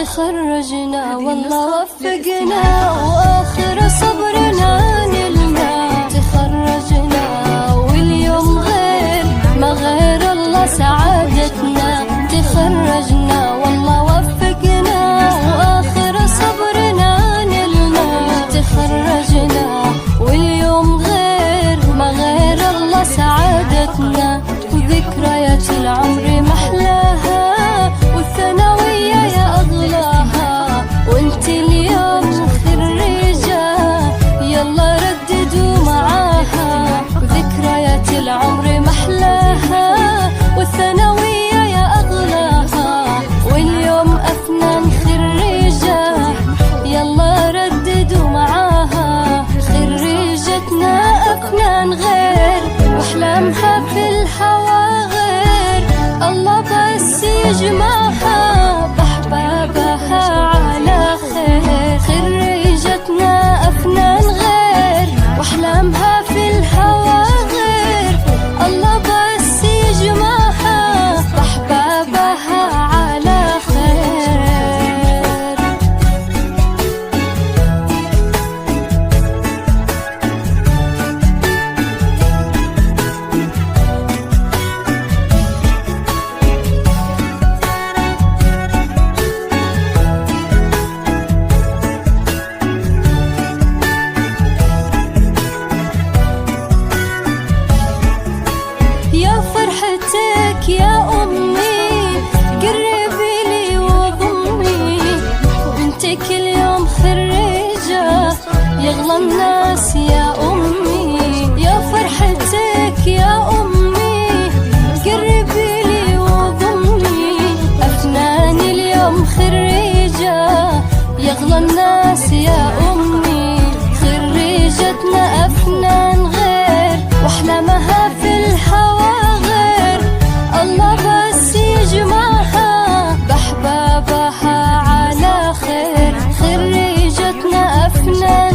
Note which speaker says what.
Speaker 1: تخرجنا والله وفقنا وآخر صبرنا نلنا. تخرجنا واليوم غير ما غير الله سعادتنا. تخرجنا والله وفقنا وآخر صبرنا نلنا. تخرجنا واليوم غير ما غير الله سعادتنا. وذكريات العمر محلاها والثانوية يا أغلاها. وانت اليوم خريجة يلا رددوا معاها. ذكريات العمر محلاها والثانوية يا أغلاها. واليوم أفنان خريجة يلا رددوا معاها. خريجتنا أفنان غير وأحلامها في الهوى غير. الله بس يجمعها بأحبابها على خير. خريجتنا أفنان غير وأحلامها في الهوى غير. الله بس يجمعها بأحبابها على خير. يا فرحتك يا أمي قربي لي وضمي. بنتك اليوم خريجة يغلى الناس يا أمي. يا فرحتك يا أمي قربي لي وضمي. أفنان اليوم خريجة يغلى الناس يا أمي. خريجتنا أفنان غير وأحلامها في الهوى غير. الله بس يجمعها بأحبابها على خير. خريجتنا أفنان